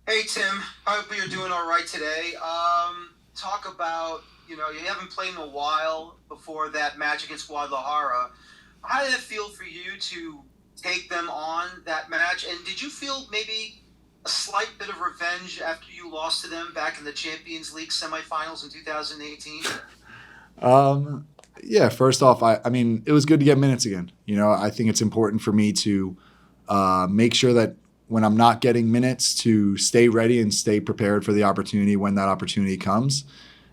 Hey Tim, hope you're doing all right today. Talk about you haven't played in a while before that match against Guadalajara. How did it feel for you to take them on that match? And did you feel maybe a slight bit of revenge after you lost to them back in the Champions League semifinals in 2018? Um, yeah, first off, I mean, it was good to get minutes again. I think it's important for me to make sure that when I'm not getting minutes, to stay ready and stay prepared for the opportunity when that opportunity comes.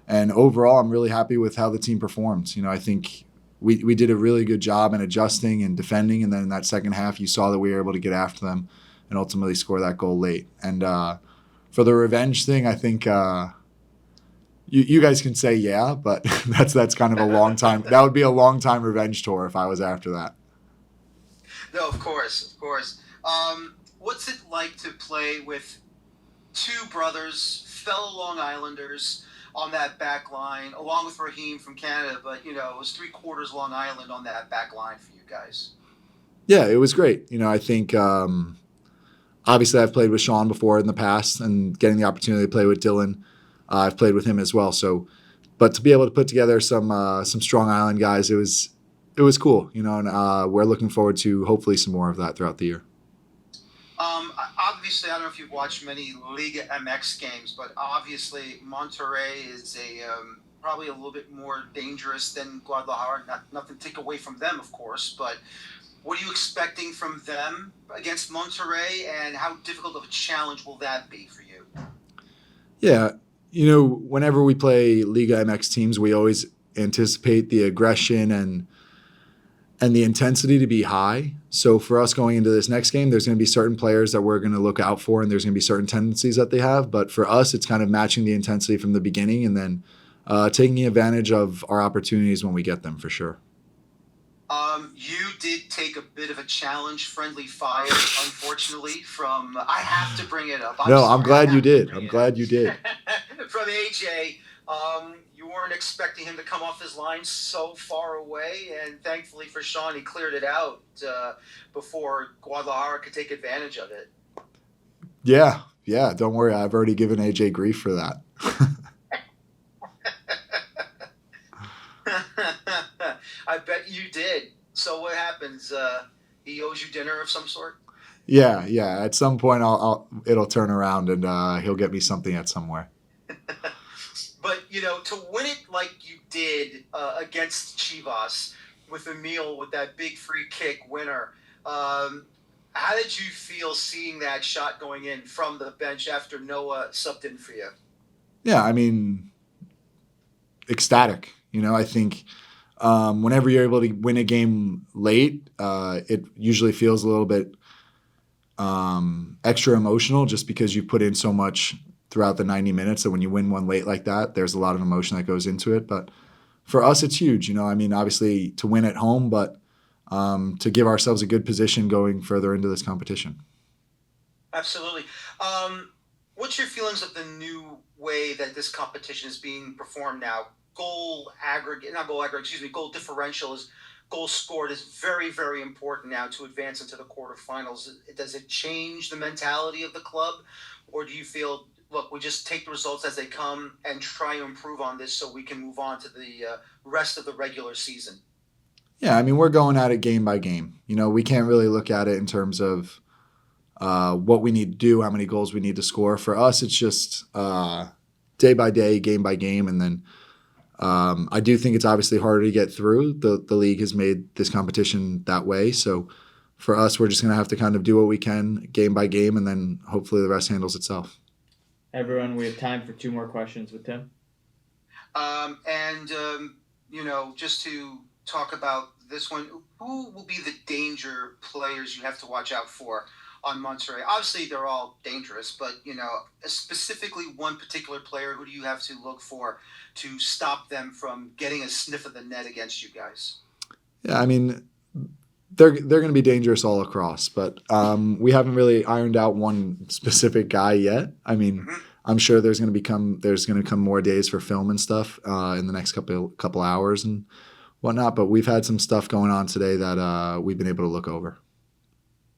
And overall, I'm really happy with how the team performed. I think we did a really good job in adjusting and defending. And then in that second half, you saw that we were able to get after them and ultimately score that goal late. And for the revenge thing, I think you guys can say yeah, but that's kind of a long time. That would be a long time revenge tour if I was after that. No, of course, of course. What's it like to play with two brothers, fellow Long Islanders, on that back line, along with Raheem from Canada? But it was three quarters Long Island on that back line for you guys. Yeah, it was great. I think obviously I've played with Sean before in the past, and getting the opportunity to play with Dylan, I've played with him as well. So, but to be able to put together some strong Island guys, it was cool. And we're looking forward to hopefully some more of that throughout the year. Obviously, I don't know if you've watched many Liga MX games, but obviously Monterrey is a probably a little bit more dangerous than Guadalajara. Nothing to take away from them, of course, but what are you expecting from them against Monterrey, and how difficult of a challenge will that be for you? Yeah, whenever we play Liga MX teams, we always anticipate the aggression and the intensity to be high. So for us going into this next game, there's going to be certain players that we're going to look out for, and there's going to be certain tendencies that they have. But for us, it's kind of matching the intensity from the beginning, and then taking advantage of our opportunities when we get them, for sure. You did take a bit of a challenge friendly fire, unfortunately, from. I have to bring it up. I'm No, I'm sorry, I glad you have to did. bring I'm it up. glad you did. From AJ, you weren't expecting him to come off his line so far away, and thankfully for Sean, he cleared it out before Guadalajara could take advantage of it. Yeah, yeah. Don't worry, I've already given AJ grief for that. I bet you did. So what happens? He owes you dinner of some sort. Yeah, yeah. At some point, it'll turn around and he'll get me something at somewhere. But to win it like you did against Chivas with Emil with that big free kick winner, how did you feel seeing that shot going in from the bench after Noah subbed in for you? Yeah, I mean, ecstatic. I think whenever you're able to win a game late, it usually feels a little bit extra emotional just because you put in so much throughout the 90 minutes that when you win one late like that, there's a lot of emotion that goes into it. But for us, it's huge. I mean, obviously to win at home, but to give ourselves a good position going further into this competition. Absolutely. What's your feelings of the new way that this competition is being performed now? Goal aggregate, not goal aggregate, excuse me, goal differential is goals scored is very, very important now to advance into the quarterfinals. Does it change the mentality of the club, or do you feel, look, we just take the results as they come and try to improve on this so we can move on to the rest of the regular season? Yeah, I mean, we're going at it game by game. We can't really look at it in terms of what we need to do, how many goals we need to score. For us, it's just day by day, game by game, and then I do think it's obviously harder to get through. The league has made this competition that way. So for us, we're just going to have to kind of do what we can game by game, and then hopefully the rest handles itself. Everyone, we have time for two more questions with Tim. And just to talk about this one, who will be the danger players you have to watch out for on Monterrey? Obviously, they're all dangerous, but specifically one particular player, who do you have to look for to stop them from getting a sniff of the net against you guys? Yeah, I mean, they're going to be dangerous all across, but we haven't really ironed out one specific guy yet. I mean, Mm-hmm. I'm sure there's going to come more days for film and stuff in the next couple hours and whatnot. But we've had some stuff going on today that we've been able to look over.